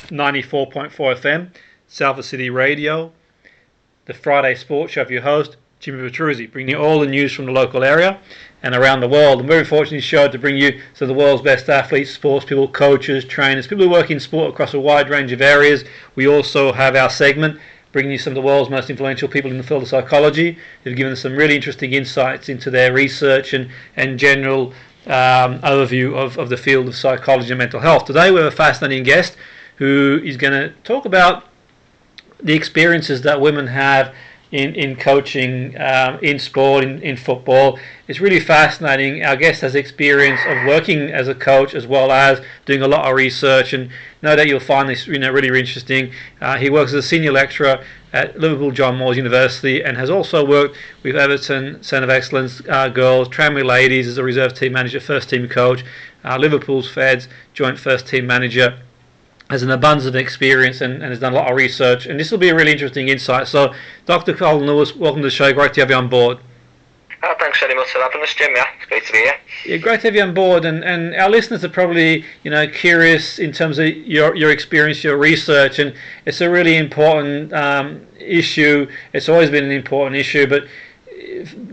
94.4 FM, Salford City Radio, the Friday Sports Show of your host, Jimmy Petruzzi, bringing you all the news from the local area and around the world. I'm very fortunate show to bring you some of the world's best athletes, sports people, coaches, trainers, people who work in sport across a wide range of areas. We also have our segment bringing you some of the world's most influential people in the field of psychology who've given us some really interesting insights into their research and general overview of the field of psychology and mental health. Today we have a fascinating guest who is going to talk about the experiences that women have in coaching, in sport, in football. It's really fascinating. Our guest has experience of working as a coach as well as doing a lot of research, and no doubt you'll find this really interesting. He works as a senior lecturer at Liverpool John Moores University and has also worked with Everton Centre of Excellence girls, Tranmere Ladies as a reserve team manager, first team coach, Liverpool's Feds joint first team manager. Has an abundance of experience and has done a lot of research, and this will be a really interesting insight. So, Dr Colin Lewis, welcome to the show. Great to have you on board. Oh, thanks very much for having us, Jim. Yeah, it's great to be here. Yeah, great to have you on board, and our listeners are probably curious in terms of your experience, your research, and it's a really important issue. It's always been an important issue, but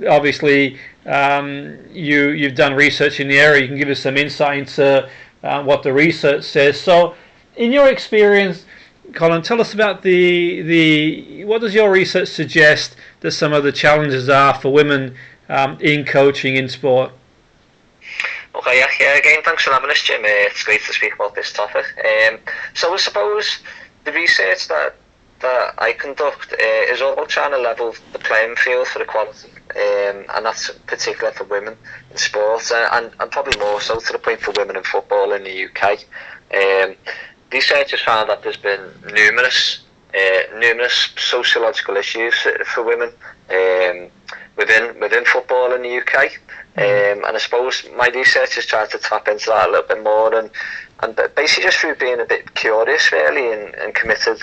obviously you've done research in the area. You can give us some insight into what the research says. So, in your experience, Colin, tell us about what does your research suggest that some of the challenges are for women in coaching in sport? Okay, yeah, again, thanks for having us, Jim. It's great to speak about this topic. So I suppose the research that I conduct is all about trying to level the playing field for equality, and that's particular for women in sport, and probably more so to the point for women in football in the UK. Research has found that there's been numerous sociological issues for women within football in the UK, and I suppose my research has tried to tap into that a little bit more, and basically just through being a bit curious really and committed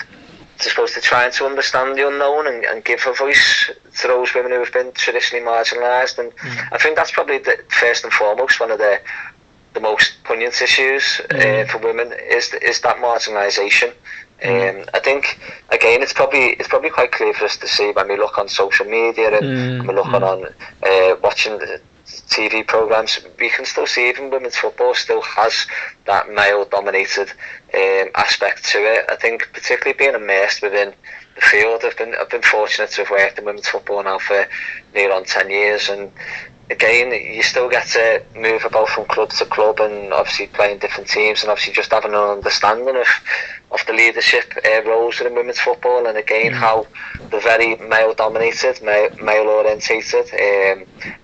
to trying to understand the unknown and give a voice to those women who have been traditionally marginalised, and I think that's probably first and foremost one of the most poignant issues for women is that marginalisation. I think again it's probably quite clear for us to see when we look on social media and we're looking on watching the TV programmes. We can still see even women's football still has that male dominated aspect to it. I think particularly being immersed within the field, I've been fortunate to have worked in women's football now for near on 10 years, and again, you still get to move about from club to club and obviously playing different teams and obviously just having an understanding of the leadership roles in women's football, and again how they're very male dominated, male orientated.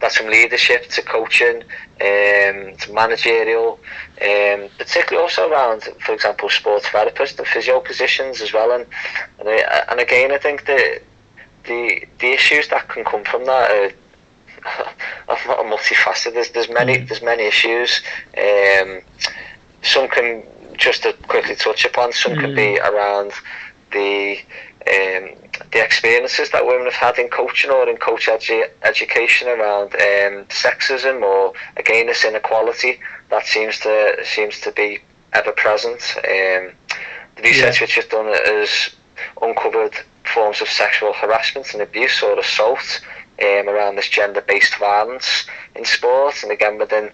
That's from leadership to coaching to managerial, particularly also around, for example, sports therapists and physio positions as well, and again I think that the issues that can come from that are multifaceted. There's many issues. Some can, just to quickly touch upon, some can be around the experiences that women have had in coaching or in coach education around sexism, or again this inequality that seems to be ever present. The research which is done has uncovered forms of sexual harassment and abuse or assault around this gender-based violence in sport, and again within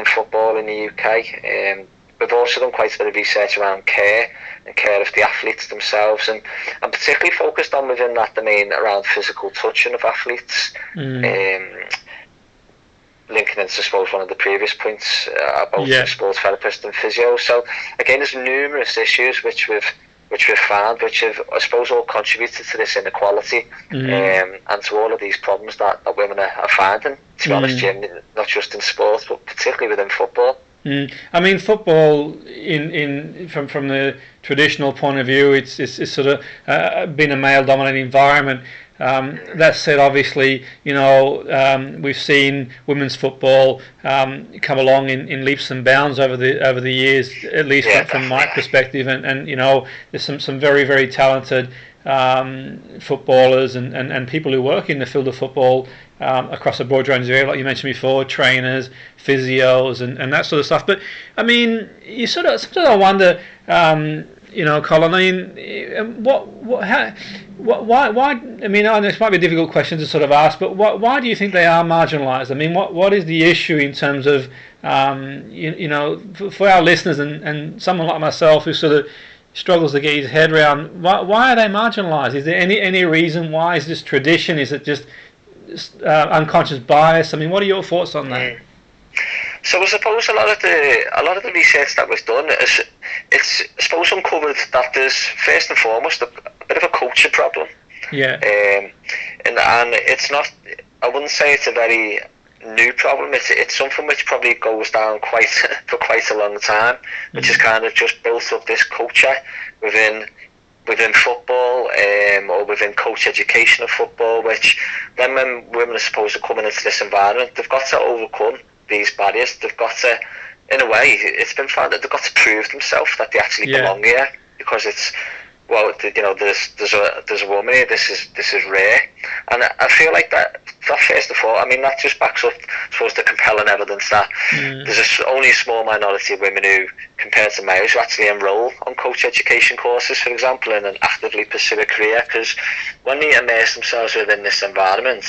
football in the UK. We've also done quite a bit of research around care and care of the athletes themselves, and particularly focused on within that domain around physical touching of athletes, linking into, I suppose, one of the previous points about sports therapists and physio. So again, there's numerous issues which we've found, which have, I suppose, all contributed to this inequality and to all of these problems that women are finding, to be honest, Jim, not just in sports, but particularly within football. I mean, football, from the traditional point of view, it's sort of been a male-dominated environment. That said, obviously, we've seen women's football come along in leaps and bounds over the years, at least from my perspective, and there's some very, very talented footballers and people who work in the field of football across a broad range of areas, like you mentioned before, trainers, physios, and that sort of stuff. But I mean, you sometimes I wonder, Colin, I mean, why? I mean, this might be a difficult question to sort of ask, but why do you think they are marginalised? I mean, what is the issue in terms of, for our listeners and someone like myself who sort of struggles to get his head around, why are they marginalised? Is there any reason why? Is this tradition? Is it just unconscious bias? I mean, what are your thoughts on that? So I suppose a lot of the research that was done it's I suppose uncovered that there's first and foremost a bit of a culture problem. Yeah. And it's not. I wouldn't say it's a very new problem. It's something which probably goes down for quite a long time, which is kind of just built up this culture within football, or within coach education of football, which then when women are supposed to come into this environment, they've got to overcome these barriers. They've got to, in a way, it's been found that they've got to prove themselves that they actually belong here, because it's, well, there's a woman here. This is rare, and I feel like that first of all, I mean, that just backs up, I suppose, the compelling evidence that there's only a small minority of women who, compared to males, who actually enrol on coach education courses, for example, and then actively pursue a career. Because when they immerse themselves within this environment,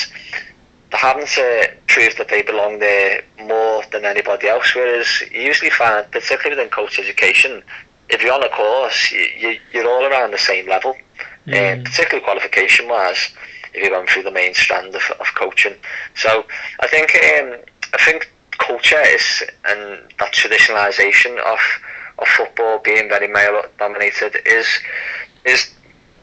they're having to prove that they belong there more than anybody else. Whereas you usually find, particularly within coach education, if you're on a course, you're all around the same level, particularly qualification-wise, if you're going through the main strand of coaching. So I think culture is, and that traditionalisation of football being very male-dominated is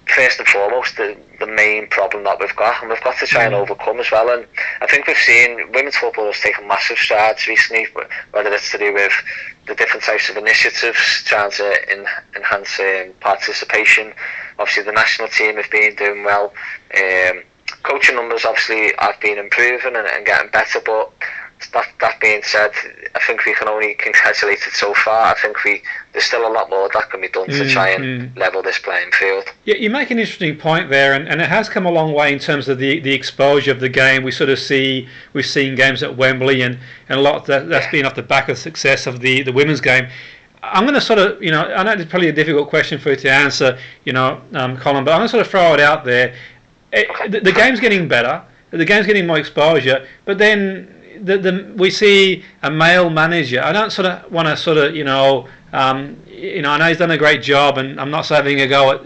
first and foremost the main problem that we've got, and we've got to try and overcome as well. And I think we've seen women's football has taken massive strides recently, whether it's to do with the different types of initiatives trying to enhance participation. Obviously the national team have been doing well. Coaching numbers obviously have been improving and getting better, but that being said, I think we can only congratulate it so far. I think there's still a lot more that can be done to try and level this playing field. Yeah, you make an interesting point there, and it has come a long way in terms of the exposure of the game. We've seen games at Wembley, and a lot that's been off the back of the success of the women's game. I'm going to sort of, I know it's probably a difficult question for you to answer, Colin, but I'm going to sort of throw it out there. The game's getting better, the game's getting more exposure, but then we see a male manager. I don't sort of want to sort of, I know he's done a great job, and I'm not having a go at,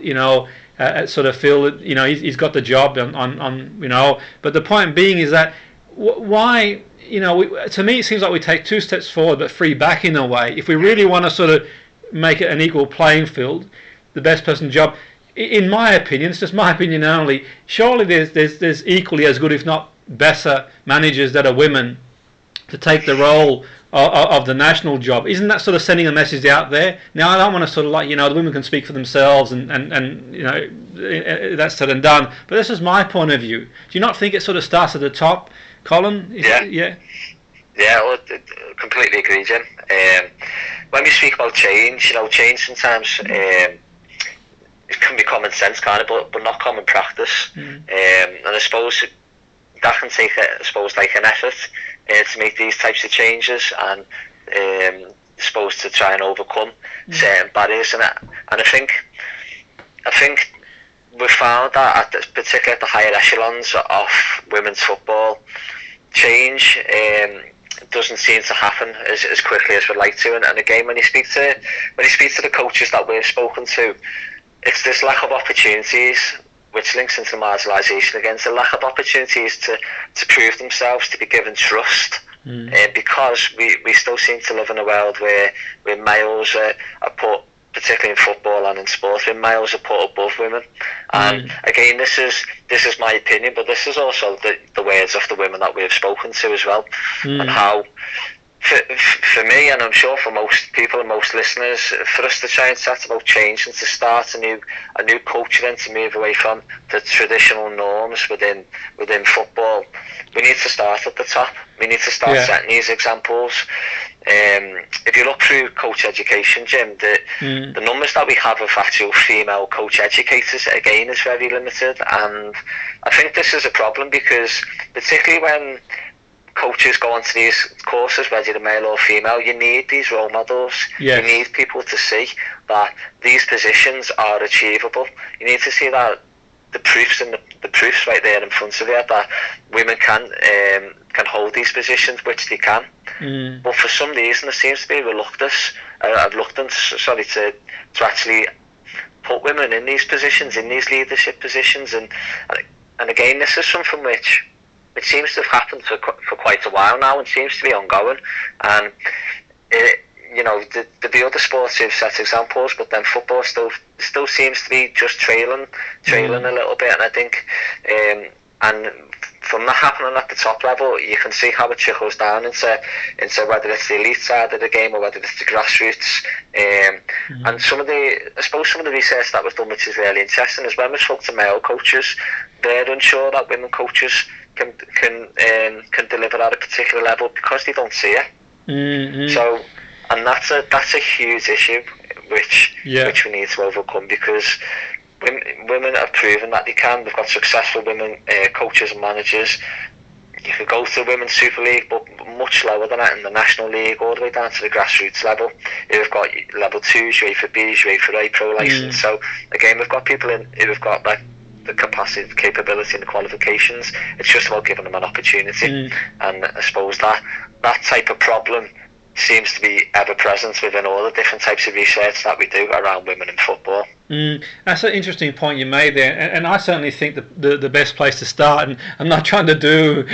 at sort of feel that, he's got the job on, but the point being is that why, to me it seems like we take 2 steps forward but 3 back in a way. If we really want to sort of make it an equal playing field, the best person job, in my opinion, it's just my opinion only, surely there's equally as good, if not better, managers that are women to take the role of the national job. Isn't that sort of sending a message out there? Now, I don't want to sort of like, the women can speak for themselves and that's said and done, but this is my point of view. Do you not think it sort of starts at the top, Colin? Yeah, well, completely agree, Jim. When we speak about change, change sometimes it can be common sense kind of, but not common practice. And I suppose that can take, like an effort to make these types of changes, and supposed to try and overcome certain barriers. And I think we've found that particularly at the higher echelons of women's football, change doesn't seem to happen as quickly as we'd like to. And again, when you speak to the coaches that we've spoken to, it's this lack of opportunities, which links into marginalisation again. It's a lack of opportunities to prove themselves, to be given trust, because we still seem to live in a world where males are put, particularly in football and in sport, where males are put above women. And again, this is my opinion, but this is also the words of the women that we've spoken to as well, and how, for me, and I'm sure for most people and most listeners, for us to try and chat about change and to start a new culture and to move away from the traditional norms within football, we need to start at the top. We need to start setting these examples. If you look through coach education, Jim, the numbers that we have of actual female coach educators, again, is very limited. And I think this is a problem because, particularly when coaches go onto these courses, whether you're male or female, you need these role models. Yes. You need people to see that these positions are achievable. You need to see that the proofs right there in front of you that women can hold these positions, which they can. But for some reason, there seems to be a reluctance to actually put women in these positions, in these leadership positions, and again, this is something which it seems to have happened for quite a while now, and seems to be ongoing. And the other sports who've set examples, but then football still seems to be just trailing a little bit. And I think, and from that happening at the top level, you can see how it trickles down into whether it's the elite side of the game or whether it's the grassroots. And some of the research that was done, which is really interesting, is when we spoke to male coaches, they're unsure that women coaches can deliver at a particular level because they don't see it. So, and that's a huge issue which we need to overcome, because women have proven that they can. We've got successful women coaches and managers. You could go to the Women's Super League, but much lower than that in the National League, all the way down to the grassroots level. We've got level 2s, UEFA B, UEFA A pro license. So again, we've got people who've got like the capacity, the capability and the qualifications. It's just about giving them an opportunity. And I suppose that type of problem seems to be ever present within all the different types of research that we do around women in football. That's an interesting point you made there, and I certainly think the best place to start, and I'm not trying to do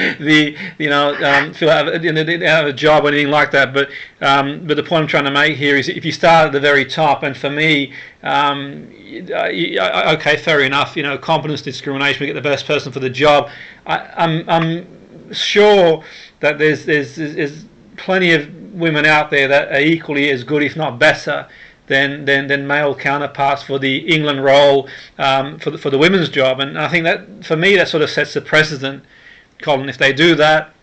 feel out of a job or anything like that, but the point I'm trying to make here is if you start at the very top, and for me, okay, fair enough, competence discrimination, we get the best person for the job. I'm sure that there's plenty of women out there that are equally as good, if not better, than male counterparts for the England role, for the women's job. And I think that, for me, that sort of sets the precedent, Colin. If they do that,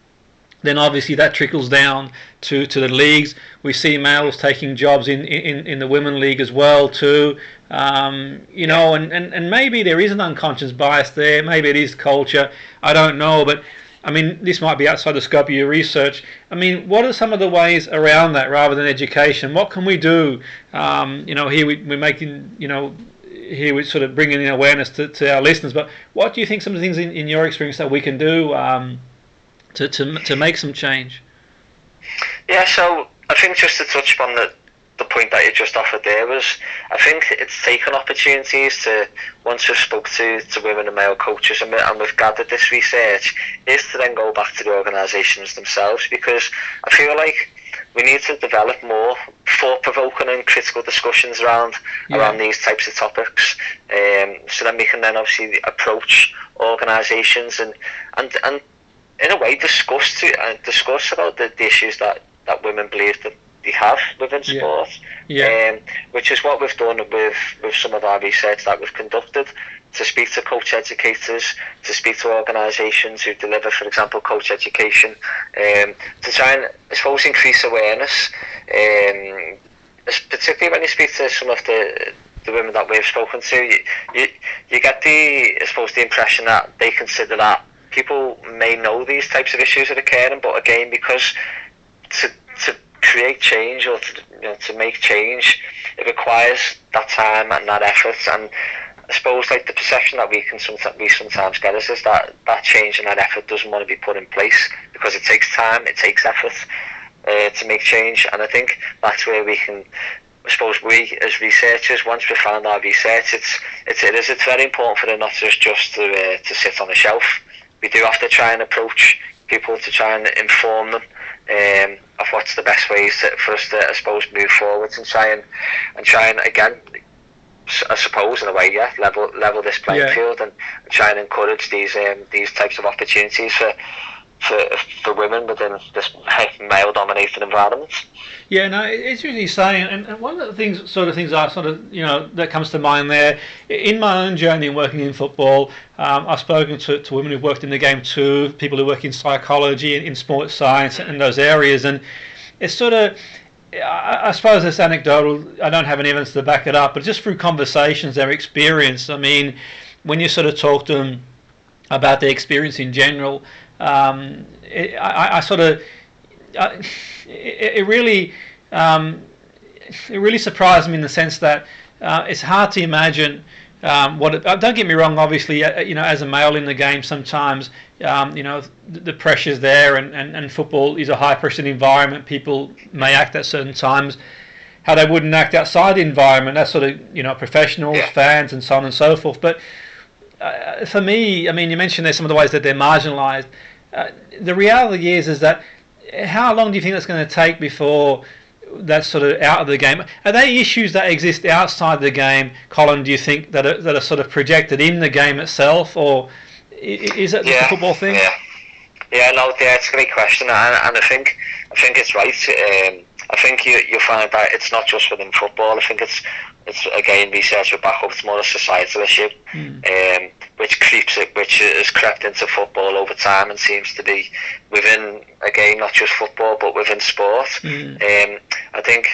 then obviously that trickles down to the leagues. We see males taking jobs in the women league as well too. And maybe there is an unconscious bias there. Maybe it is culture. I don't know, but I mean, this might be outside the scope of your research. I mean, what are some of the ways around that rather than education? What can we do? Here we're making, here we're sort of bringing in awareness to our listeners. But what do you think some of the things in your experience that we can do to make some change? Yeah, so I think just to touch upon the point that you just offered there was, I think it's taken opportunities to, once we've spoke to women and male coaches and we've gathered this research, is to then go back to the organisations themselves, because I feel like we need to develop more thought-provoking and critical discussions around these types of topics, so then we can then obviously approach organisations and in a way discuss about the issues that women believe that they have within sport, which is what we've done with some of our research that we've conducted, to speak to coach educators, to speak to organisations who deliver, for example, coach education, to try and, I suppose, increase awareness, particularly when you speak to some of the women that we've spoken to, you get the impression that they consider that people may know these types of issues are occurring, but again, because to create change or to make change, it requires that time and that effort. And I suppose like the perception that we sometimes get is that change and that effort doesn't want to be put in place because it takes time, it takes effort to make change. And I think that's where we can, I suppose we as researchers, once we've found our research, it's very important for it not just to sit on a shelf. We do have to try and approach people to try and inform them of what's the best ways for us to, I suppose, move forwards and try and again, I suppose in a way, level this playing field and try and encourage these types of opportunities for women within this male-dominated environment. Yeah, no, it's really saying, and one of the things that comes to mind there, in my own journey in working in football, I've spoken to women who've worked in the game too, people who work in psychology, in sports science, and those areas, and it's sort of, I suppose it's anecdotal, I don't have any evidence to back it up, but just through conversations, their experience, I mean, when you sort of talk to them about their experience in general, It really surprised me in the sense that it's hard to imagine don't get me wrong, obviously, as a male in the game, sometimes, the pressure's there, and football is a high-pressure environment. People may act at certain times how they wouldn't act outside the environment. That's sort of, professionals, fans, and so on and so forth. But for me, I mean, you mentioned there's some of the ways that they're marginalised. The reality is that how long do you think that's going to take before that's sort of out of the game? Are they issues that exist outside the game, Colin, do you think, that are sort of projected in the game itself, or is it just a football thing? It's a great question, and I think it's right. I think you'll find that it's not just within football. I think it's again, research will back up, it's more a societal issue, which has crept into football over time and seems to be within, again, not just football but within sport. I think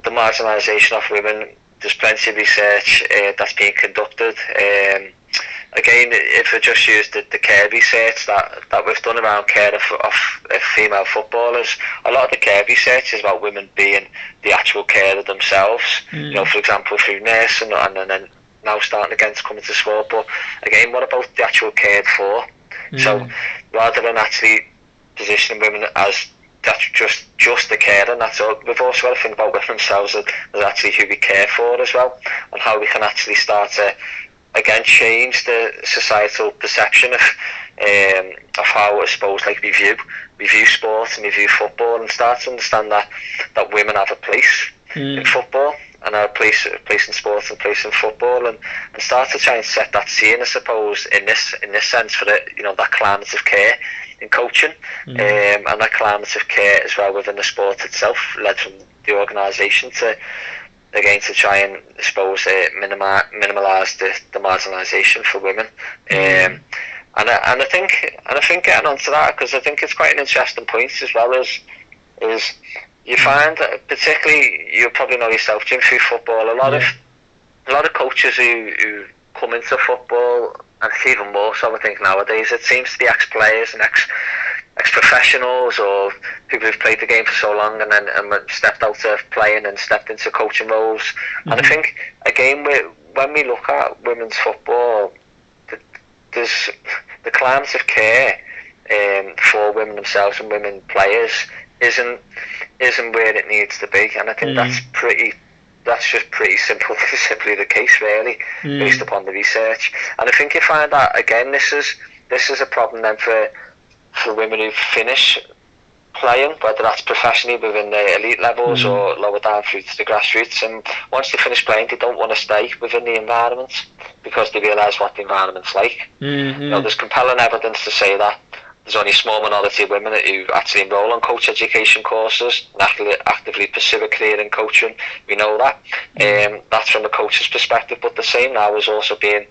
the marginalisation of women, there's plenty of research that's being conducted. Again, if we just use the care research that we've done around care of female footballers, a lot of the care research is about women being the actual carer themselves. For example, through nursing and then now starting again to come into sport. But again, what about the actual cared for? So rather than actually positioning women as that's just the carer, and that's all, we've also got to think about women themselves as actually who we care for as well, and how we can actually start to again change the societal perception of how, I suppose, like we view sport and we view football, and start to understand that women have a place in football, and have a place in sports and a place in football, and start to try and set that scene, I suppose, in this sense, for that climate of care in coaching, and that climate of care as well within the sport itself, led from the organisation to try and, I suppose, minimalise the marginalisation for women. And I think getting onto that, because I think it's quite an interesting point as well, is you find that, particularly, you probably know yourself, Jim, through football, a lot of coaches who come into football, and it's even more so, I think, nowadays, it seems to be ex-players and ex-professionals, or people who've played the game for so long and then stepped out of playing and stepped into coaching roles. And I think, again, when we look at women's football, there's the climate of care for women themselves and women players isn't where it needs to be, and I think that's just pretty simply the case, really, based upon the research. And I think you find that, again, this is a problem then for women who finish playing, whether that's professionally within the elite levels or lower down through to the grassroots, and once they finish playing, they don't want to stay within the environment because they realise what the environment's like. There's compelling evidence to say that there's only a small minority of women who actually enrol on coach education courses and actively pursue a career in coaching. We know that. That's from the coach's perspective, but the same now is also being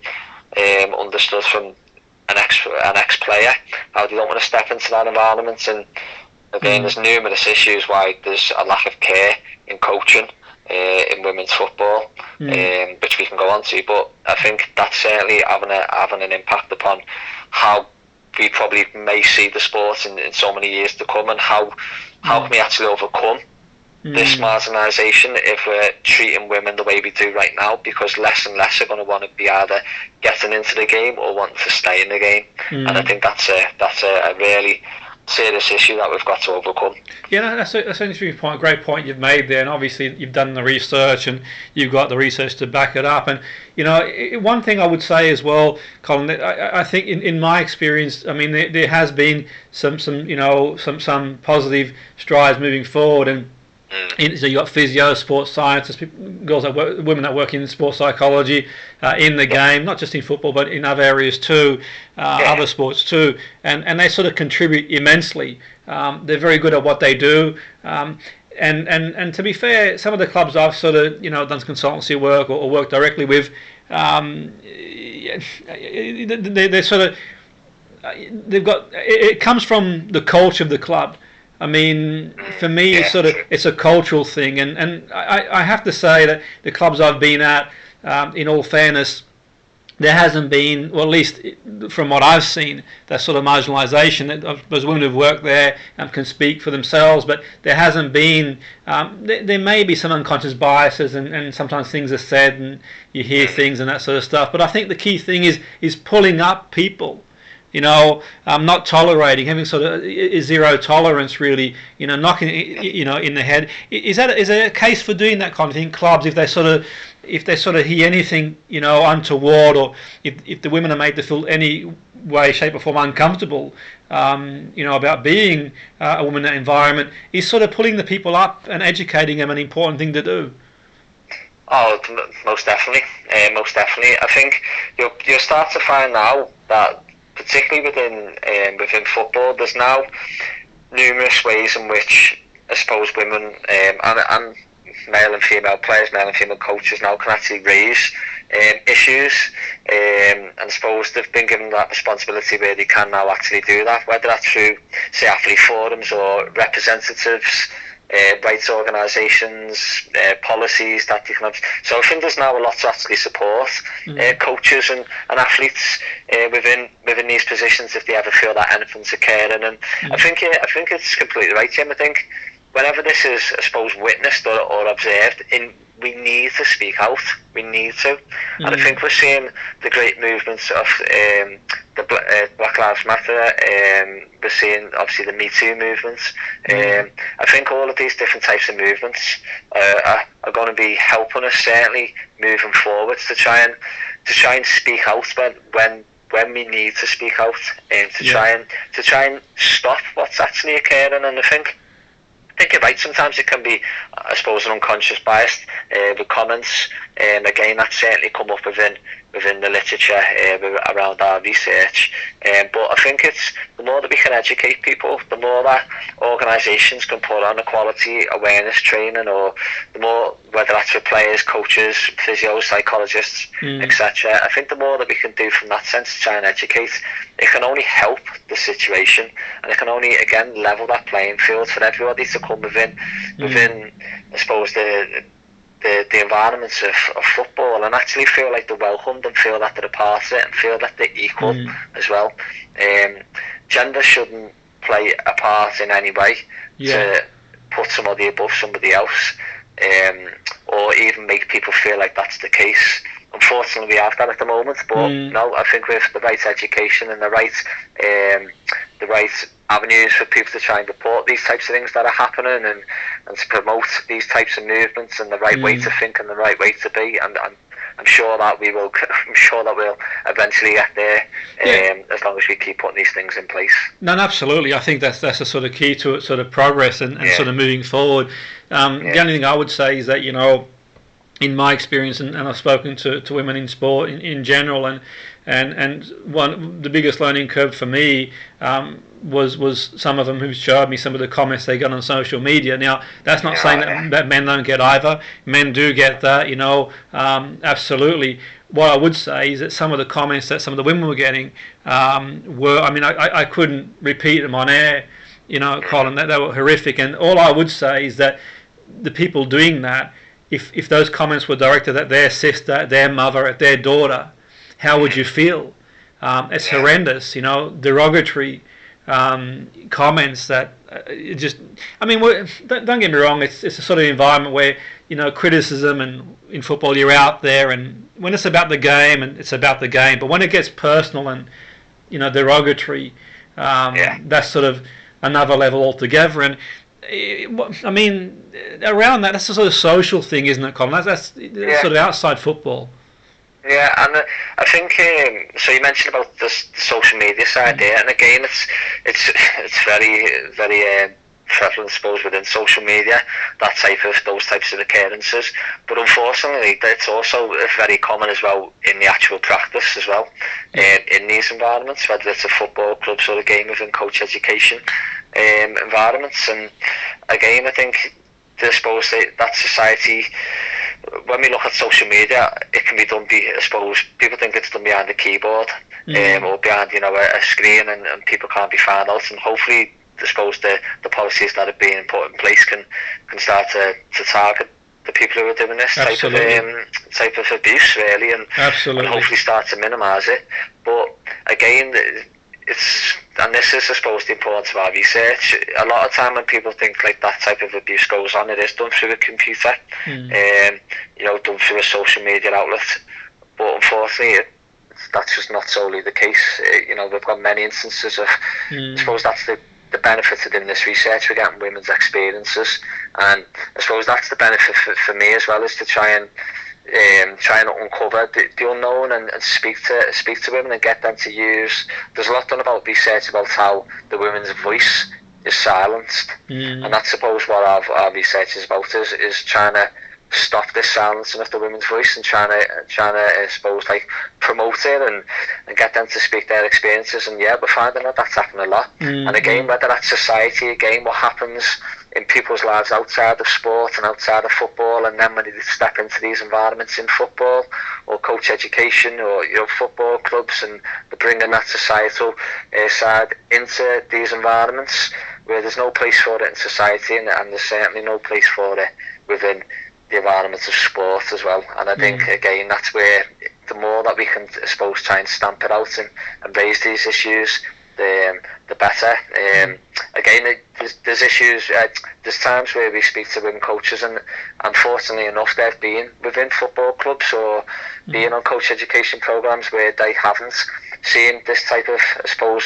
understood from an ex-player, how they don't want to step into that environment. And again, there's numerous issues why there's a lack of care in coaching in women's football, which we can go on to. But I think that's certainly having an impact upon how we probably may see the sport in so many years to come, and how can we actually overcome this marginalisation if we're treating women the way we do right now, because less and less are going to want to be either getting into the game or wanting to stay in the game. And I think that's a really serious issue that we've got to overcome. Yeah, that's an interesting point, great point you've made there, and obviously you've done the research and you've got the research to back it up. And one thing I would say as well, Colin, I think in my experience, I mean, there has been some positive strides moving forward, and so you got physio, sports scientists, women that work in sports psychology in the game, not just in football but in other areas too, other sports too, and they sort of contribute immensely. They're very good at what they do, and to be fair, some of the clubs I've sort of done consultancy work or worked directly with, they're sort of they've got it comes from the culture of the club. I mean, for me, it's a cultural thing, and I have to say that the clubs I've been at, in all fairness, there hasn't been, well, at least from what I've seen, that sort of marginalisation. Those women who've worked there can speak for themselves, but there hasn't been. There may be some unconscious biases, and sometimes things are said, and you hear things and that sort of stuff. But I think the key thing is pulling up people. Not tolerating, having sort of zero tolerance, really. Knocking, in the head. Is there a case for doing that kind of thing? Clubs, if they sort of hear anything, untoward, or if the women are made to feel any way, shape, or form uncomfortable, about being a woman in that environment, is sort of pulling the people up and educating them an important thing to do. Oh, most definitely. I think you'll start to find now that, particularly within football, there's now numerous ways in which I suppose women and male and female players, male and female coaches now can actually raise issues, and I suppose they've been given that responsibility where they can now actually do that, whether that's through, say, athlete forums or representatives, rights organisations, policies that you can have. So I think there's now a lot to actually support coaches and athletes within these positions if they ever feel that anything's occurring. And I think it's completely right, Jim. I think whenever this is, I suppose, witnessed or observed, we need to speak out. We need to. And I think we're seeing the great movements of the Black Lives Matter. We're seeing, obviously, the Me Too movements. I think all of these different types of movements are going to be helping us, certainly, moving forwards to try and speak out when we need to speak out, and to try and stop what's actually occurring. And I think you're right. Sometimes it can be, I suppose, an unconscious bias with comments. Again, that's certainly come up within the literature around our research. But I think it's the more that we can educate people, the more that organisations can put on equality awareness training, or the more, whether that's for players, coaches, physios, psychologists, etc. I think the more that we can do from that sense to try and educate, it can only help the situation, and it can only, again, level that playing field for everybody to come within I suppose, the environments of football, and actually feel like they're welcomed and feel that they're a part of it and feel that they're equal as well. Gender shouldn't play a part in any way to put somebody above somebody else, or even make people feel like that's the case. Unfortunately, we have that at the moment, but no, I think with the right education and the right avenues for people to try and report these types of things that are happening, and to promote these types of movements and the right way to think and the right way to be, and I'm sure that we will. I'm sure that we'll eventually get there, as long as we keep putting these things in place. No, absolutely. I think that's a sort of key to it, sort of progress and sort of moving forward. The only thing I would say is that, in my experience, and I've spoken to women in sport in general, and the biggest learning curve for me was some of them who showed me some of the comments they got on social media. Now, that's not saying that men don't get either. Men do get that, absolutely. What I would say is that some of the comments that some of the women were getting I couldn't repeat them on air, Colin, that they were horrific. And all I would say is that the people doing that, if those comments were directed at their sister, at their mother, at their daughter, how would you feel? It's horrendous, derogatory comments that don't get me wrong, it's a sort of environment where, criticism, and in football you're out there, and when it's about the game, and it's about the game, but when it gets personal and, derogatory, that's sort of another level altogether. And around that, that's a sort of social thing, isn't it, Colin? That's sort of outside football. Yeah, and I think so. You mentioned about the social media side there, and again, it's very, very prevalent, I suppose, within social media, those types of occurrences. But unfortunately, it's also very common as well in the actual practice as well, in these environments, whether it's a football club sort of game within coach education environments. And again, I think, I suppose, that society, when we look at social media, it can be done. I suppose people think it's done behind a keyboard, or behind a screen, and people can't be found out. And hopefully, I suppose the policies that are being put in place can start to target the people who are doing this type of abuse, really, and hopefully start to minimise it. But again, and this is, I suppose, the importance of our research. A lot of time when people think like that type of abuse goes on, it is done through a computer, done through a social media outlet. But unfortunately, that's just not solely the case. We've got many instances of. I suppose that's the benefit of doing this research. We're getting women's experiences, and I suppose that's the benefit for me as well, is to try and uncover the unknown and speak to women and get them to use. There's a lot done about research about how the women's voice is silenced, and that's, suppose, what our research is about, is trying to stop this silencing of the women's voice and trying to I suppose, like, promote it and get them to speak their experiences. And we're finding that that's happening a lot. And again, whether that's society, again, what happens in people's lives outside of sport and outside of football, and then when they step into these environments in football or coach education or football clubs, and they're bringing that societal side into these environments where there's no place for it in society, and there's certainly no place for it within the environment of sport as well. And I think, again, that's where the more that we can, I suppose, try and stamp it out and raise these issues, the better. Again, there's issues, there's times where we speak to women coaches, and unfortunately enough, they've been within football clubs or been on coach education programs where they haven't seen this type of, I suppose,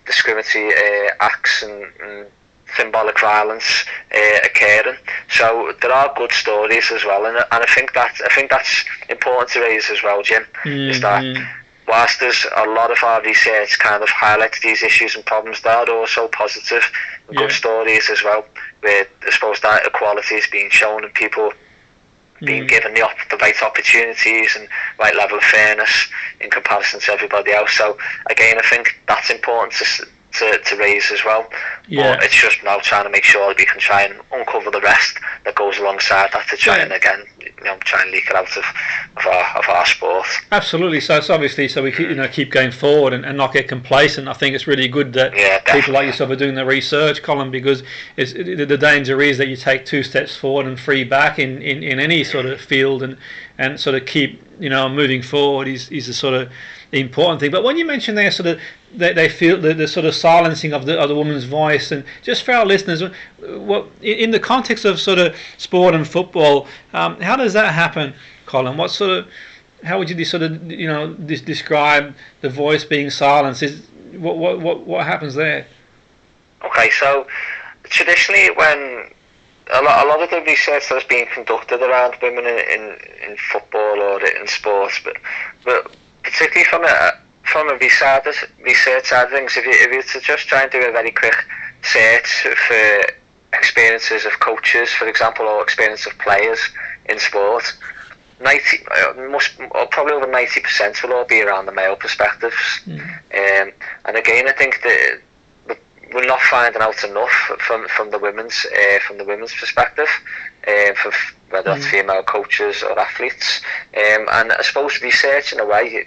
discriminatory acts and symbolic violence occurring. So there are good stories as well, and I think that's important to raise as well, Jim. Is that whilst there's a lot of our research kind of highlights these issues and problems, there are also positive and good stories as well, where I suppose that equality is being shown and people being given the right opportunities and right level of fairness in comparison to everybody else. So again, I think that's important to raise as well. But it's just now trying to make sure that we can try and uncover the rest that goes alongside that, to try and again, try and leak it out of our sport. Absolutely. So it's obviously, so we keep going forward and not get complacent. I think it's really good that people like yourself are doing the research, Colin, because the danger is that you take 2 steps forward and 3 back in any sort of field, and sort of keep moving forward is the sort of the important thing. But when you mention there, sort of they feel the sort of silencing of the woman's voice, and just for our listeners, what in the context of sort of sport and football, how does that happen, Colin? How would you describe the voice being silenced? What happens there? Okay, so traditionally, when a lot of the research that has been conducted around women in football or in sports, but particularly from a research side of things, if you were to just try and do a very quick search for experiences of coaches, for example, or experience of players in sport, probably over 90% will all be around the male perspectives. And again, I think that we're not finding out enough from the women's perspective, for whether that's female coaches or athletes. And I suppose research, in a way,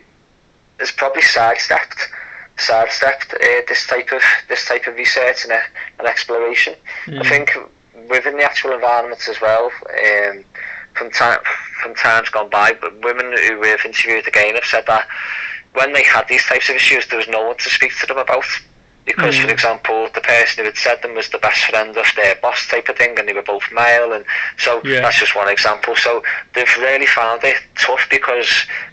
has probably sidestepped this type of research and exploration. I think within the actual environment as well, from times gone by, but women who we've interviewed again have said that when they had these types of issues, there was no one to speak to them about. Because, for example, the person who had said them was the best friend of their boss type of thing, and they were both male, and so that's just one example. So they've really found it tough, because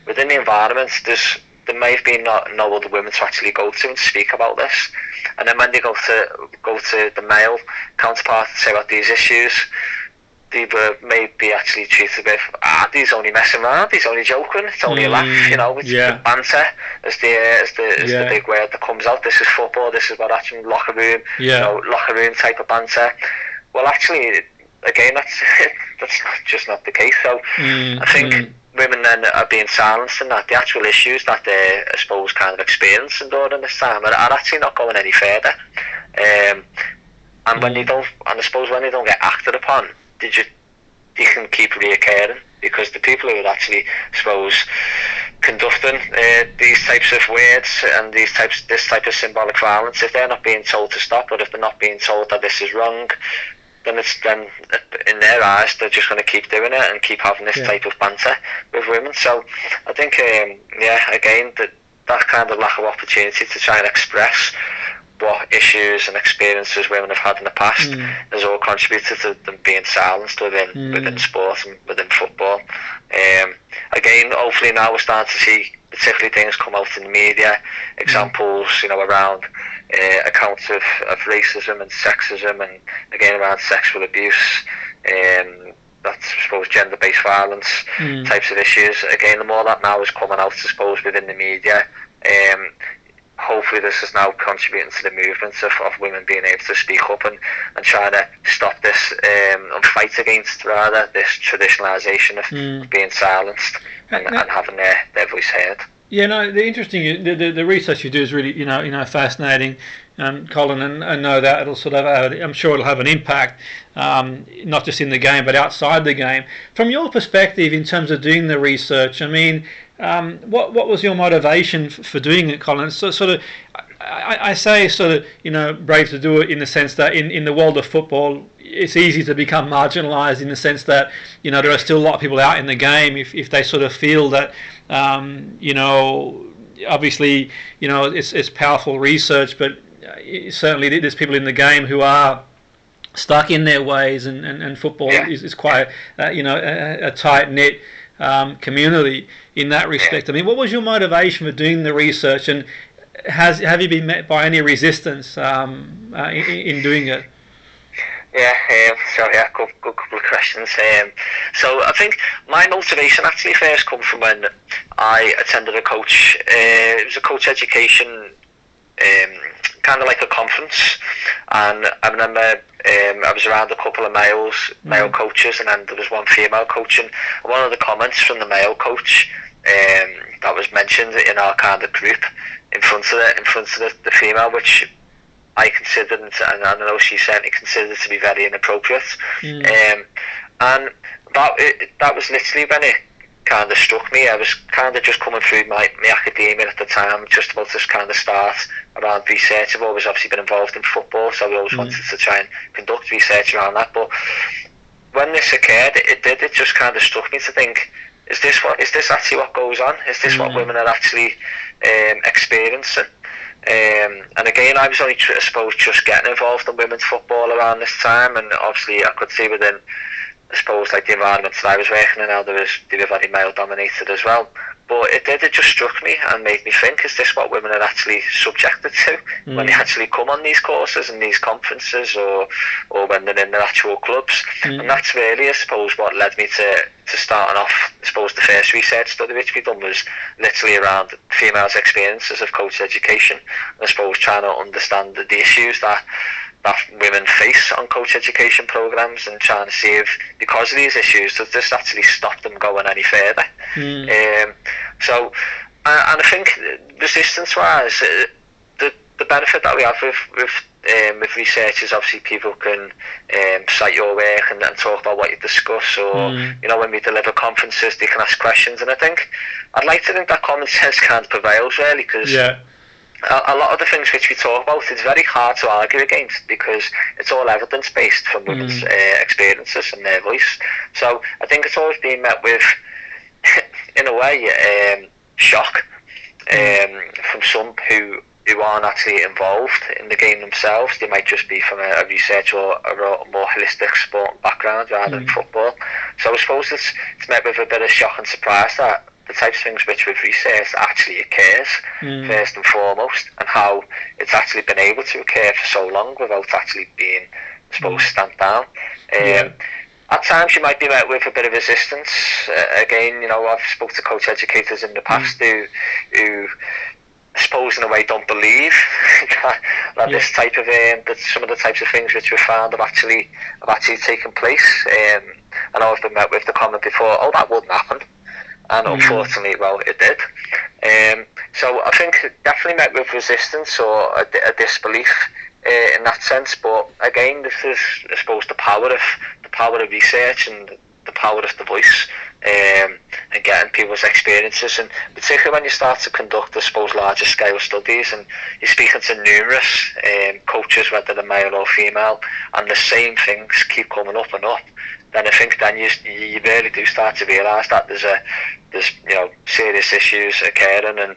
within the environment there may have been no other women to actually go to and speak about this. And then when they go to the male counterpart and say about these issues, they were maybe actually treated with, he's only messing around, he's only joking, it's only a laugh, it's banter, as the big word that comes out. This is football, this is what actually locker room type of banter. Well, actually, again, that's just not the case. So I think women then are being silenced, and that the actual issues that they're, I suppose, kind of experiencing during this time are actually not going any further. And when they don't, and I suppose when they don't get acted upon, they can keep reoccurring, because the people who are actually, I suppose, conducting these types of words and this type of symbolic violence, if they're not being told to stop, or if they're not being told that this is wrong, then in their eyes they're just going to keep doing it and keep having this type of banter with women. So I think again that kind of lack of opportunity to try and express what issues and experiences women have had in the past has all contributed to them being silenced within sport and within football. Again, hopefully now we're starting to see particularly things come out in the media, examples, around accounts of racism and sexism, and again around sexual abuse, that's, I suppose, gender-based violence types of issues. Again, the more that now is coming out, I suppose, within the media, hopefully this is now contributing to the movement of women being able to speak up and trying to stop this and fight against, rather, this traditionalisation of being silenced and having their voice heard. Yeah, no, the interesting, the research you do is really, fascinating, Colin, and I know that it'll sort of, I'm sure it'll have an impact, not just in the game, but outside the game. From your perspective, in terms of doing the research, I mean, what was your motivation for doing it, Colin? So, sort of, I say sort of, brave to do it in the sense that in the world of football, it's easy to become marginalised in the sense that, there are still a lot of people out in the game if they sort of feel that, obviously, it's powerful research, but certainly there's people in the game who are stuck in their ways, and football is quite, a tight-knit community in that respect. I mean, what was your motivation for doing the research, and have you been met by any resistance in doing it? Good couple of questions. So I think my motivation actually first come from when I attended it was a coach education, kind of like a conference, and I remember I was around a couple of male coaches, and then there was one female coach, and one of the comments from the male coach that was mentioned in our kind of group in front of the female, which I considered, and I know she certainly considered to be very inappropriate, and that was literally when it kind of struck me. I was kind of just coming through my academia at the time, just about to kind of start around research. I've always obviously been involved in football, so I always wanted to try and conduct research around that. But when this occurred, it just kind of struck me to think, is this actually what goes on? Is this what women are actually experiencing? And again, I was only, I suppose, just getting involved in women's football around this time, and obviously I could see within, I suppose, like the environment that I was working in, how they were very male dominated as well. But it just struck me and made me think, is this what women are actually subjected to when they actually come on these courses and these conferences, or when they're in their actual clubs? And that's really, I suppose, what led me to starting off, I suppose, the first research study which we done was literally around females' experiences of coach education, and I suppose trying to understand the issues that women face on coach education programs, and trying to see if, because of these issues, does this actually stop them going any further? So I think resistance-wise, the benefit that we have with research is obviously people can cite your work and talk about what you discuss, or when we deliver conferences, they can ask questions, and I'd like to think that common sense kind of prevails, really, because a lot of the things which we talk about, it's very hard to argue against, because it's all evidence-based from women's experiences and their voice. So I think it's always been met with, in a way, shock from some who aren't actually involved in the game themselves. They might just be from a research or a more holistic sport background rather than football. So I suppose it's met with a bit of shock and surprise that the types of things which we've researched actually occurs first and foremost, and how it's actually been able to occur for so long without actually being, I suppose, stamped down. At times you might be met with a bit of resistance. Again, I've spoken to coach educators in the past who I suppose in a way don't believe that this type of that some of the types of things which we've found have actually taken place. And I've been met with the comment before, oh, that wouldn't happen. And unfortunately, well, it did. So I think definitely met with resistance or a disbelief in that sense. But again, this is, I suppose, the power of research and the power of the voice and getting people's experiences, and particularly when you start to conduct, I suppose, larger scale studies, and you're speaking to numerous coaches, whether they're male or female, and the same things keep coming up and up, then I think then you really do start to realise that there's serious issues occurring, and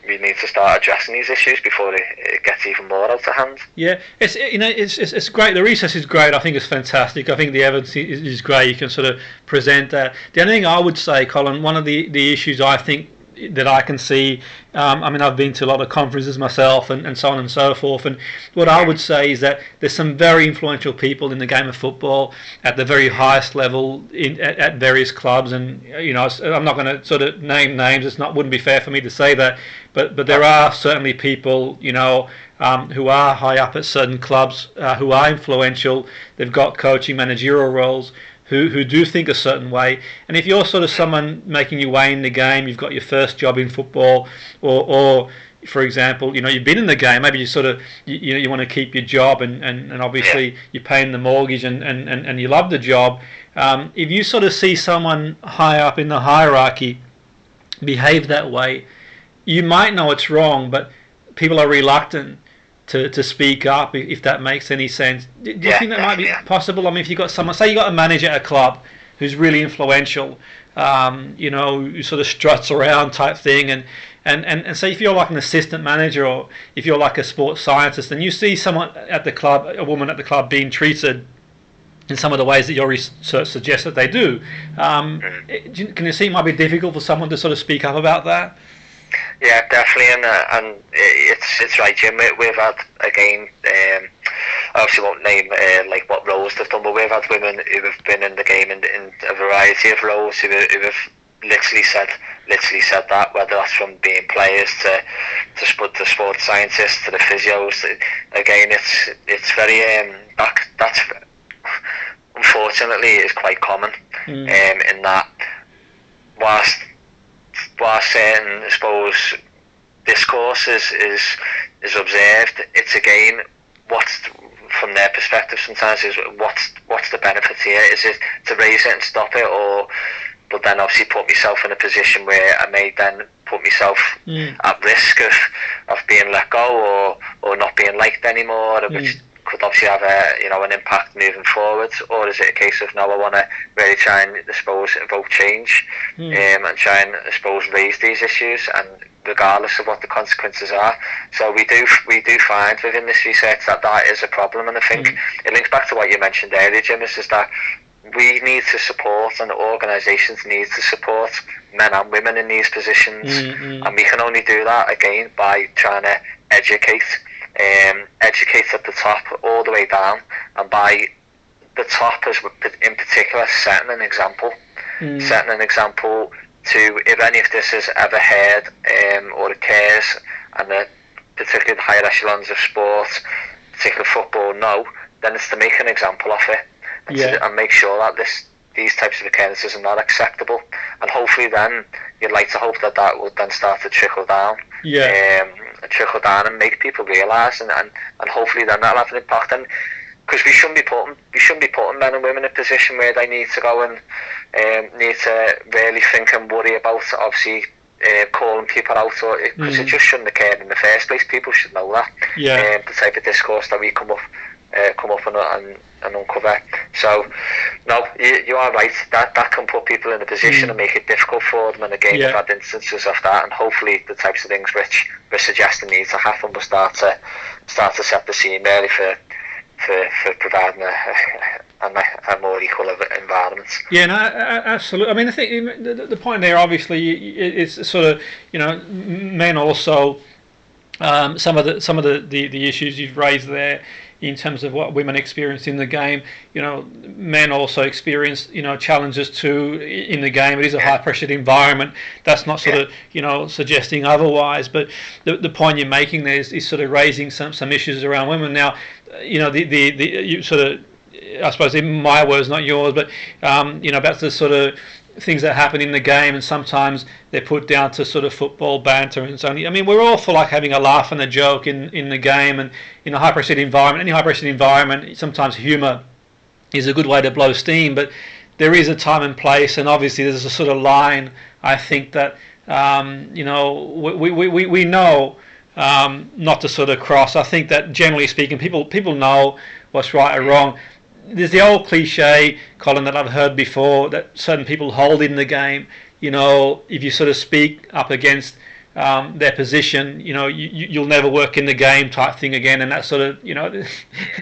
we need to start addressing these issues before it gets even more out of hand. Yeah, it's great. The research is great. I think it's fantastic. I think the evidence is great. You can sort of present that. The only thing I would say, Colin, one of the issues I think that I can see, I've been to a lot of conferences myself and so on and so forth, and what I would say is that there's some very influential people in the game of football at the very highest level at various clubs, and I'm not going to sort of name names, wouldn't be fair for me to say that, but there are certainly people who are high up at certain clubs, who are influential. They've got coaching, managerial roles, who do think a certain way. And if you're sort of someone making your way in the game, you've got your first job in football, or for example, you've been in the game, maybe you sort of you want to keep your job, and obviously you're paying the mortgage and you love the job. If you sort of see someone high up in the hierarchy behave that way, you might know it's wrong, but people are reluctant to speak up, if that makes any sense. Do you think that might be possible? I mean, if you've got someone, say you got a manager at a club who's really influential, who sort of struts around type thing, and say if you're like an assistant manager, or if you're like a sports scientist, and you see someone at the club, a woman at the club, being treated in some of the ways that your research suggests that they do, can you see it might be difficult for someone to sort of speak up about that? Yeah, definitely, and it's right, Jim. We've had, again, I obviously won't name like what roles they've done, but we've had women who have been in the game in a variety of roles who have literally said that, whether that's from being players to sports scientists to the physios. Again, it's very that's unfortunately is quite common, in that whilst certain, I suppose, discourse is observed, it's again what's from their perspective sometimes is what's the benefit here? Is it to raise it and stop it, but then obviously put myself in a position where I may then put myself at risk of being let go or not being liked anymore, which could obviously have an impact moving forward? Or is it a case of, no, I want to really try and, I suppose, evoke change, and try and, I suppose, raise these issues, and regardless of what the consequences are. So we do find within this research that is a problem, and I think it links back to what you mentioned earlier, Jim, is that we need to support, and organisations need to support men and women in these positions, and we can only do that, again, by trying to educate at the top all the way down, and by the top as in particular setting an example to, if any of this is ever heard or occurs, and particularly the higher echelons of sport, particularly football, then it's to make an example of it, and make sure that these types of occurrences are not acceptable, and hopefully then you'd like to hope that would then start to trickle down and make people realise, and hopefully then that'll have an impact. And because we shouldn't be putting men and women in a position where they need to go and need to really think and worry about obviously calling people out, because it just shouldn't occur in the first place. People should know that. The type of discourse that we come up and uncover. So no, you are right, that can put people in a position and make it difficult for them, and again we've had instances of that, and hopefully the types of things which we're suggesting need to happen will start to set the scene really for providing a more equal environment. Yeah, no, absolutely. I mean, I think the point there obviously is sort of, men also, some of the issues you've raised there in terms of what women experience in the game. Men also experience challenges too in the game. It is a high pressured environment. That's not sort of suggesting otherwise, but the point you're making there is sort of raising some issues around women. Now, you sort of, I suppose in my words, not yours, but about the sort of things that happen in the game, and sometimes they're put down to sort of football banter and so on. I mean, we're all for like having a laugh and a joke in the game, and in a high pressured environment, sometimes humour is a good way to blow steam, but there is a time and place, and obviously there's a sort of line. I think that we know not to sort of cross. I think that generally speaking, people know what's right or wrong. There's the old cliche, Colin, that I've heard before, that certain people hold in the game. If you sort of speak up against their position, you'll never work in the game type thing again, and that sort of,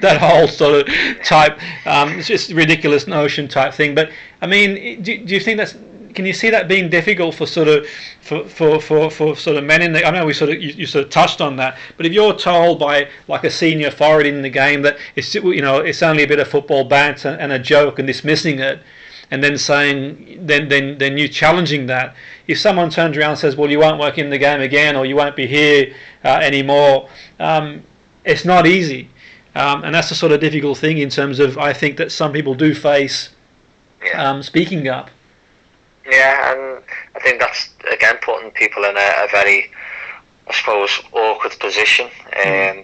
that whole sort of type, it's just ridiculous notion type thing. But I mean, do you think can you see that being difficult for sort of for sort of men in the? I know you sort of touched on that, but if you're told by like a senior forward in the game that it's only a bit of football banter and a joke and dismissing it, and then saying then you challenging that. If someone turns around and says, well, you won't work in the game again, or you won't be here anymore, it's not easy, and that's the sort of difficult thing in terms of, I think that some people do face speaking up. Yeah, and I think that's again putting people in a very, I suppose, awkward position,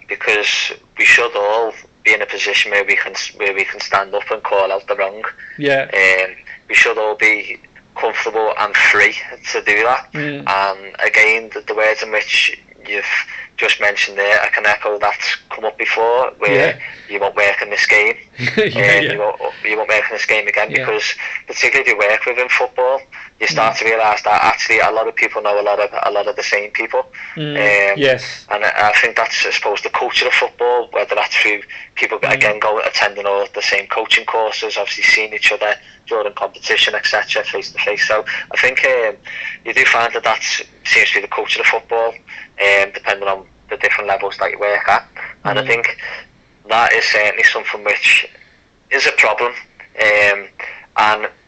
because we should all be in a position where we can stand up and call out the wrong. Yeah. We should all be comfortable and free to do that. And again, the words in which you've just mentioned there, I can echo that's come up before, where you won't work in this game. You won't work in this game again, because particularly if you work within football, you start to realise that actually a lot of people know a lot of the same people. Yes. And I think that's, I suppose, the culture of football, whether that's through people again attending all the same coaching courses, obviously seeing each other during competition, etc., face to face. So I think you do find that seems to be the culture of football, depending on the different levels that you work at. And I think that is certainly something which is a problem, and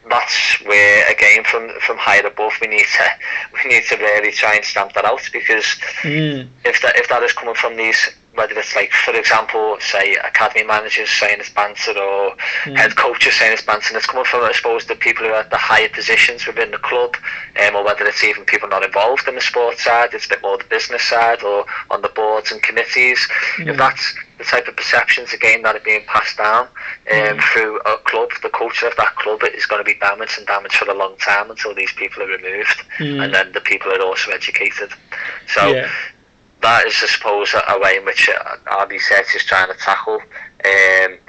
that's where, again, from higher above, we need to really try and stamp that out, because if that is coming from these, whether it's like, for example, say academy managers saying it's banter, or head coaches saying it's banter, and it's coming from, I suppose, the people who are at the higher positions within the club, or whether it's even people not involved in the sports side, it's a bit more the business side, or on the boards and committees. If that's the type of perceptions, again, that are being passed down through a club, the culture of that club is going to be damaged for a long time until these people are removed, and then the people are also educated. So that is, I suppose, a way in which our research is trying to tackle, and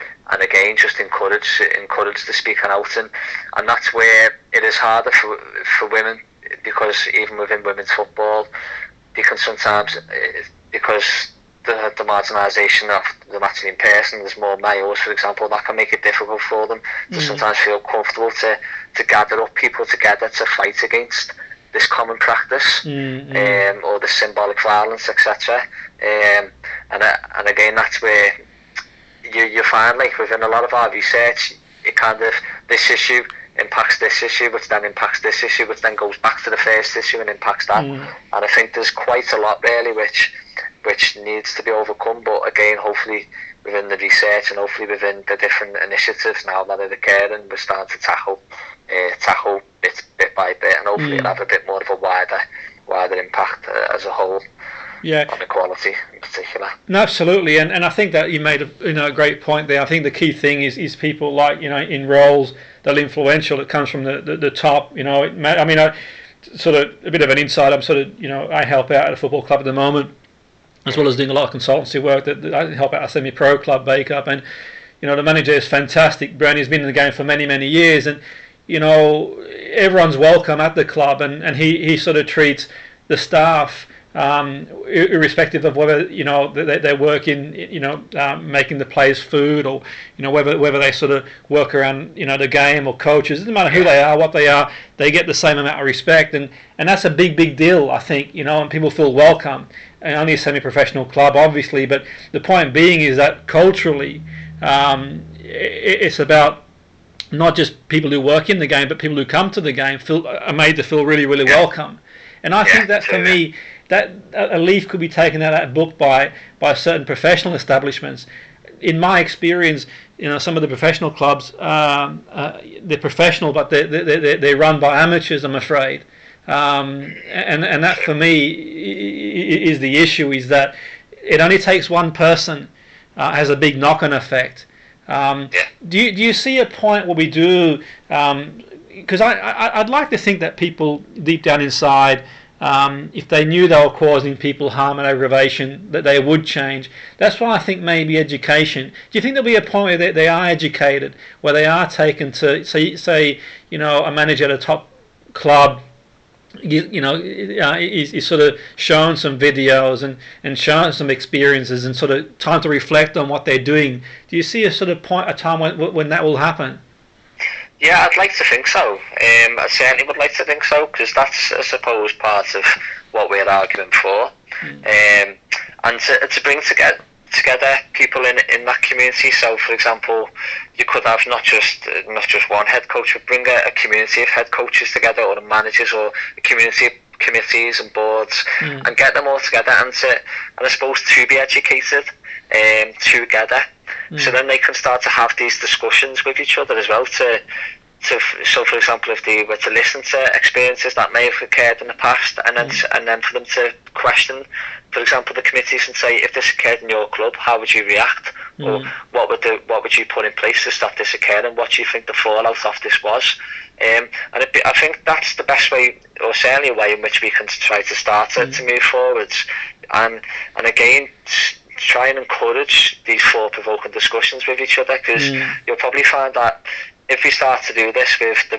again, just encourage the speaking out, and that's where it is harder for women, because even within women's football, you can sometimes, because the marginalisation of them actually in person, there's more males, for example, that can make it difficult for them to sometimes feel comfortable to gather up people together to fight against this common practice, or the symbolic violence, etc. And again, that's where you find, like within a lot of our research, it kind of, this issue impacts this issue, which then impacts this issue, which then goes back to the first issue and impacts that. And I think there's quite a lot really which needs to be overcome, but again, hopefully within the research and hopefully within the different initiatives now that are occurring, we're starting to tackle bit by bit, and hopefully it'll have a bit more of a wider impact as a whole. On equality in particular. No, absolutely, and I think that you made a great point there. I think the key thing is people like, in roles that are influential, that comes from the top. Sort of a bit of an insight. I'm sort of, I help out at a football club at the moment, as well as doing a lot of consultancy work. That I help out a semi-pro club, Bake Up, and the manager is fantastic. Bernie's been in the game for many years, and everyone's welcome at the club, and he sort of treats the staff, irrespective of whether they work in making the players food, or whether they sort of work around the game, or coaches. It doesn't matter who they are, what they are, they get the same amount of respect, and that's a big deal, I think, and people feel welcome. And only a semi-professional club, obviously, but the point being is that culturally, it's about not just people who work in the game, but people who come to the game are made to feel really welcome. And I think that, for me, that a leaf could be taken out of that book by certain professional establishments. In my experience, some of the professional clubs, they're professional, but they're run by amateurs, I'm afraid. And that, for me, is the issue, is that it only takes one person, has a big knock-on effect. Do you see a point where we do? Because I'd like to think that people deep down inside, if they knew they were causing people harm and aggravation, that they would change. That's why I think maybe education. Do you think there'll be a point where they are educated, where they are taken to say a manager at a top club, is sort of shown some videos and shown some experiences and sort of time to reflect on what they're doing? Do you see a sort of a time when that will happen? Yeah, I'd like to think so. I certainly would like to think so, because that's, I suppose, part of what we're arguing for. And to bring together people in that community. So, for example, you could have not just one head coach, but bring a community of head coaches together, or the managers, or the community committees and boards, and get them all together and I suppose to be educated together. So then they can start to have these discussions with each other as well. So, for example, if they were to listen to experiences that may have occurred in the past, and then for them to question, for example, the committees and say, if this occurred in your club, how would you react, or what would you put in place to stop this occurring? What do you think the fallout of this was? I think that's the best way, or certainly a way in which we can try to start to move forwards, and again, try and encourage these thought-provoking discussions with each other, because you'll probably find that if you start to do this with the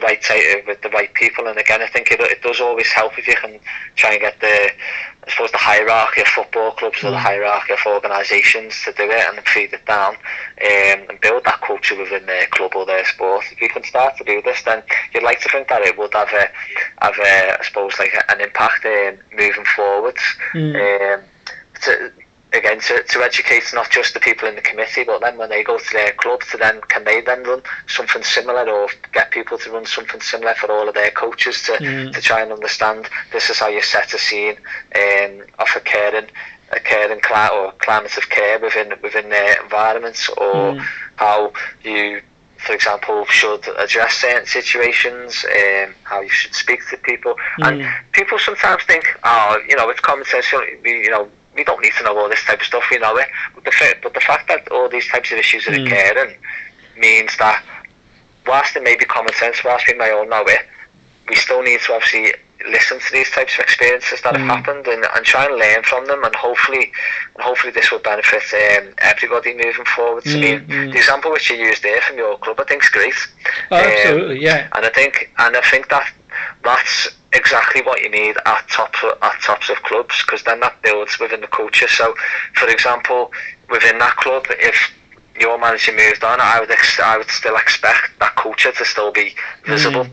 right people, and again, I think it does always help if you can try and get the hierarchy of football clubs or the hierarchy of organisations to do it and feed it down, and build that culture within their club or their sport. If you can start to do this, then you'd like to think that it would have I suppose, like an impact moving forwards. To educate not just the people in the committee, but then when they go to their club, can they then run something similar, or get people to run something similar for all of their coaches to try and understand this is how you set a scene of a caring climate of care within their environments, or how you, for example, should address certain situations, how you should speak to people. And people sometimes think, it's common sense, we don't need to know all this type of stuff, we know it. But the fact that all these types of issues are occurring means that whilst it may be common sense, whilst we may all know it, we still need to obviously listen to these types of experiences that have happened and try and learn from them, and hopefully this will benefit everybody moving forward. The example which you used there from your club, I think is great. Absolutely, yeah. And I think that's exactly what you need at tops of clubs, because then that builds within the culture. So, for example, within that club, if your manager moved on, I would still expect that culture to still be visible,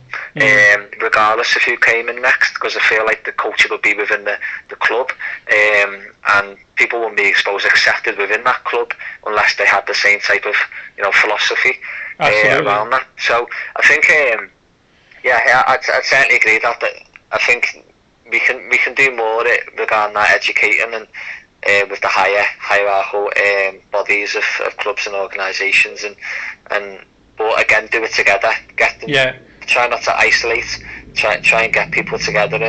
regardless of who came in next, because I feel like the culture will be within the club, and people won't be accepted within that club unless they have the same type of philosophy around that. So I think I'd certainly agree that I think we can do more regarding that educating and with the hierarchical bodies of clubs and organisations, but again, do it together. Get them. Try not to isolate. Try and get people together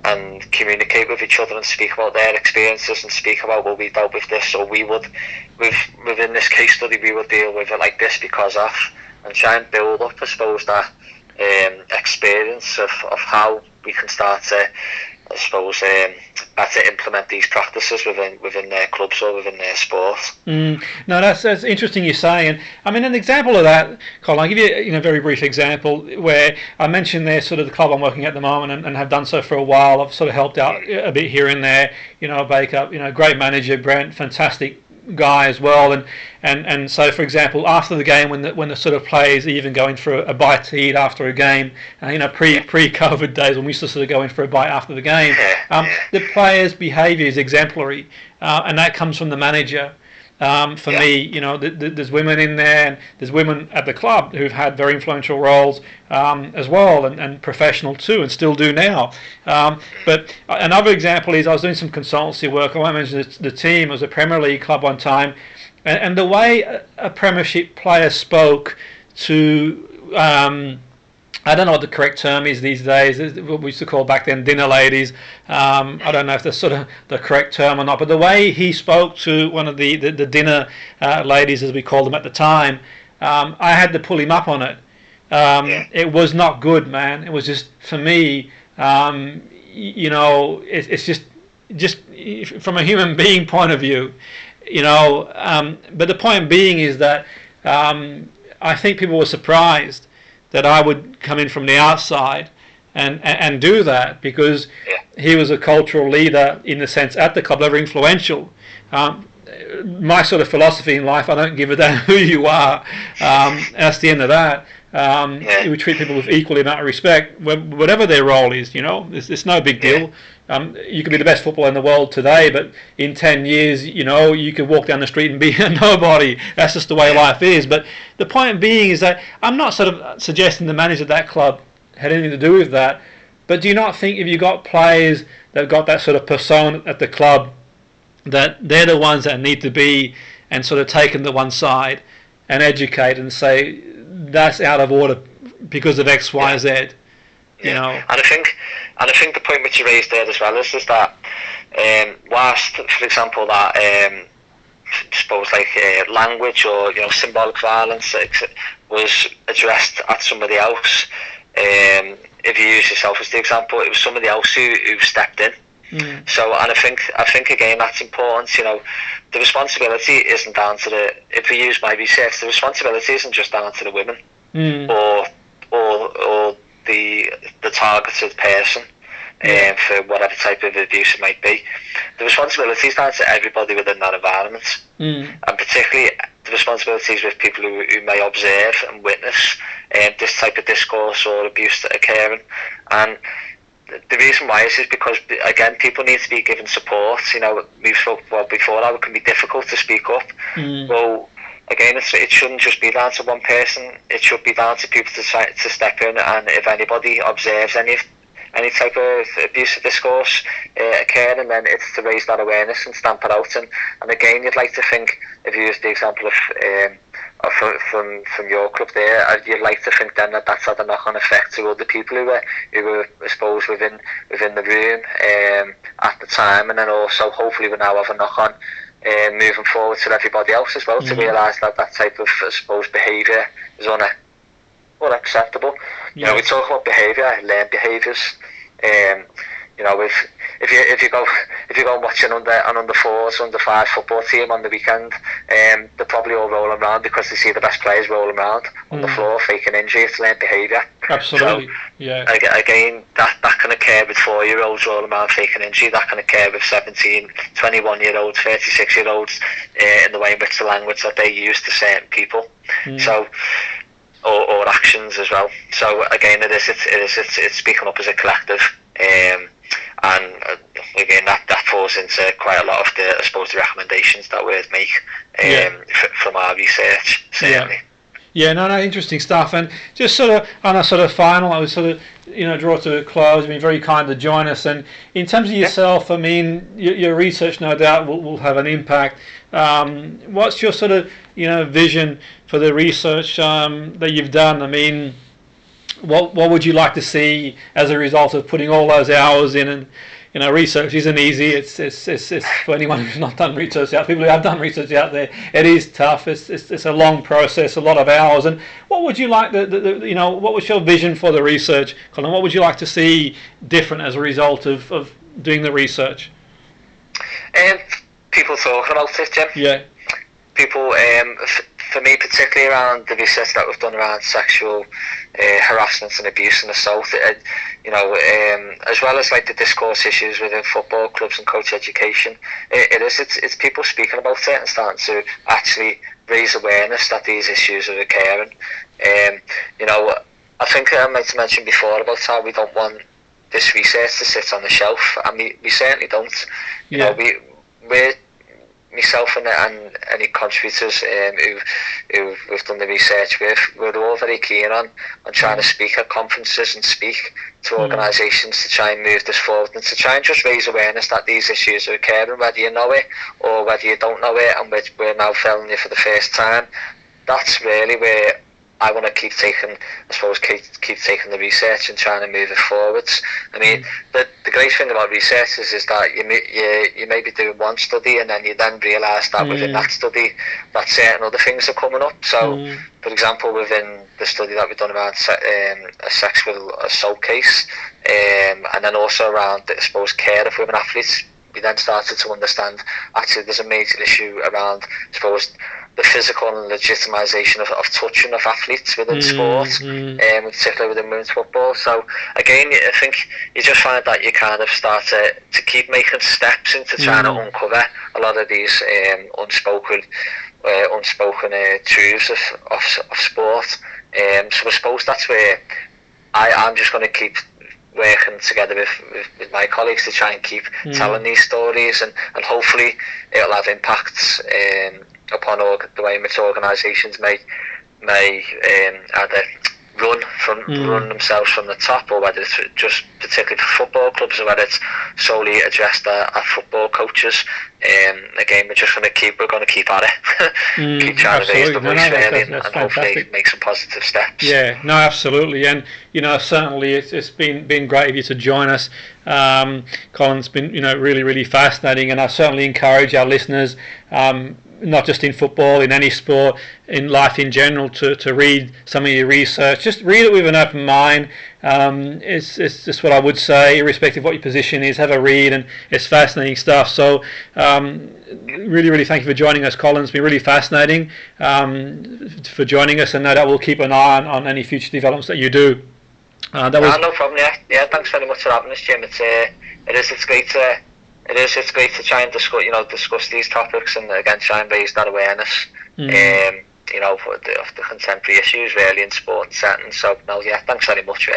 and communicate with each other and speak about their experiences and speak about, well, we dealt with this, or we would within this case study we would deal with it like this because of, and try and build up, I suppose, that experience of how we can start to, I suppose, better implement these practices within their clubs or within their sport. No, that's interesting you say, and I mean an example of that, Colin. I'll give you a very brief example where I mentioned there sort of the club I'm working at the moment and have done so for a while. I've sort of helped out a bit here and there. Baker, great manager, Brent, fantastic guy as well, and so for example, after the game, when the sort of players even going for a bite to eat after a game, pre-COVID days when we used to sort of go in for a bite after the game, the players' behaviour is exemplary, and that comes from the manager. For me, there's women in there, and there's women at the club who've had very influential roles as well, and professional too, and still do now. But another example is I was doing some consultancy work. I won't mention the team. It was a Premier League club one time, and the way a Premiership player spoke to I don't know what the correct term is these days. What we used to call back then dinner ladies. I don't know if that's sort of the correct term or not. But the way he spoke to one of the dinner ladies, as we called them at the time, I had to pull him up on it. It was not good, man. It was just, for me, it's just from a human being point of view, But the point being is that I think people were surprised that I would come in from the outside and do that, because he was a cultural leader in the sense at the club, very influential. My sort of philosophy in life, I don't give a damn who you are. That's the end of that. We treat people with equal amount of respect, whatever their role is. It's no big deal. You could be the best footballer in the world today, but in 10 years, you could walk down the street and be a nobody. That's just the way life is. But the point being is that I'm not sort of suggesting the manager of that club had anything to do with that. But do you not think if you got players that have got that sort of persona at the club, that they're the ones that need to be and sort of taken to one side and educate and say that's out of order because of X, Y, Z. And I think the point which you raised there as well is that whilst, for example, that suppose language or symbolic violence was addressed at somebody else. If you use yourself as the example, it was somebody else who stepped in. So, and I think again that's important. The responsibility isn't down to if we use my research, the responsibility isn't just down to the women or the targeted person for whatever type of abuse it might be. The responsibility is down to everybody within that environment, and particularly the responsibilities with people who may observe and witness this type of discourse or abuse that occurring. And the reason why is because, again, people need to be given support. We've spoken about before how it can be difficult to speak up. Well, again, it shouldn't just be down to one person. It should be down to people to step in, and if anybody observes any type of abusive discourse occurring, then it's to raise that awareness and stamp it out. And again, you'd like to think, if you use the example of from your club there, you'd like to think then that's had a knock-on effect to other people who were I suppose within the room at the time, and then also hopefully we now have a knock-on moving forward to everybody else as well, to realise that type of, I suppose, behaviour is unacceptable. We talk about behaviour, learned behaviours. If you go and watch an under fours, under five football team on the weekend, they're probably all rolling around because they see the best players rolling around on the floor faking injury. It's learned behaviour. Absolutely. So, again, that can occur with 4-year-olds rolling around faking injury. That can occur with 17, 21-year-olds, 36-year-olds in the way in which the language that they use to certain people. So. Or actions as well. So again, it's speaking up as a collective, and again that falls into quite a lot of the, I suppose, the recommendations that we'd make from our research, certainly. No, interesting stuff. And just sort of on a sort of final, I would sort of draw to a close. You've been very kind to join us. And in terms of yourself, I mean, your research no doubt will have an impact. What's your sort of vision for the research that you've done? I mean, what would you like to see as a result of putting all those hours in? And research isn't easy. It's for anyone who's not done research out. People who have done research out there, it is tough. It's a long process, a lot of hours. And what would you like what was your vision for the research, Colin? What would you like to see different as a result of doing the research? People talking about it, Jim. Yeah. People, for me, particularly around the research that we've done around sexual harassment and abuse and assault, as well as like the discourse issues within football clubs and coach education, it's people speaking about it and starting to actually raise awareness that these issues are occurring. I think I might have mentioned before about how we don't want this research to sit on the shelf, and we certainly don't. We're myself and any contributors who we've done the research with, we're all very keen on trying to speak at conferences and speak to organisations to try and move this forward and to try and just raise awareness that these issues are occurring, whether you know it or whether you don't know it, and we're now telling you for the first time. That's really where I want to keep taking the research and trying to move it forwards. I mean, the great thing about research is that you may be doing one study and then you then realise that within that study that certain other things are coming up. So, for example, within the study that we've done around a sexual assault case, and then also around, I suppose, care of women athletes, we then started to understand actually there's a major issue around, I suppose, the physical and legitimisation of touching of athletes within sport, particularly within women's football. So again, I think you just find that you kind of start to keep making steps into trying to uncover a lot of these unspoken truths of sport. So I suppose that's where I'm just going to keep working together with my colleagues to try and keep telling these stories, and hopefully it'll have impacts upon the way in which organisations may either run themselves from the top, or whether it's just particularly for football clubs, or whether it's solely addressed at football coaches. Again, we're going to keep at it, keep trying to raise the voice really, and hopefully make some positive steps. Yeah, no, absolutely, and certainly it's been great of you to join us. Colin's been really, really fascinating, and I certainly encourage our listeners, not just in football, in any sport, in life in general, to read some of your research. Just read it with an open mind. It's just what I would say, irrespective of what your position is. Have a read, and it's fascinating stuff. So really, really thank you for joining us, Colin. It's been really fascinating for joining us, and no doubt we'll keep an eye on any future developments that you do. No problem. Yeah. Thanks very much for having us, Jim. It's great to try and discuss these topics, and again try and raise that awareness. Of the contemporary issues really in sport settings. So thanks very much.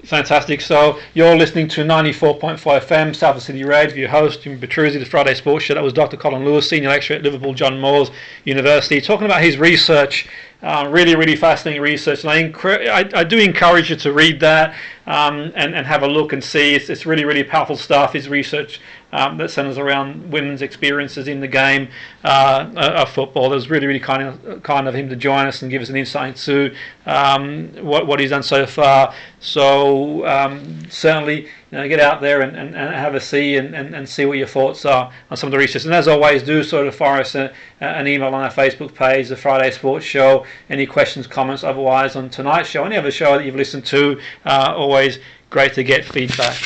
Fantastic. So you're listening to 94.5 FM, Salford City Radio. Your host, Jimmy Petruzzi, the Friday Sports Show. That was Dr Colin Lewis, Senior Lecturer at Liverpool John Moores University, talking about his research. Really, really fascinating research, and I do encourage you to read that and have a look and see. It's really, really powerful stuff. His research that centers around women's experiences in the game of football. It was really, really kind of him to join us and give us an insight into what he's done so far. So certainly, get out there and have a see and see what your thoughts are on some of the research. And as always, do sort of fire us an email on our Facebook page, the Friday Sports Show. Any questions, comments, otherwise on tonight's show, any other show that you've listened to. Always great to get feedback.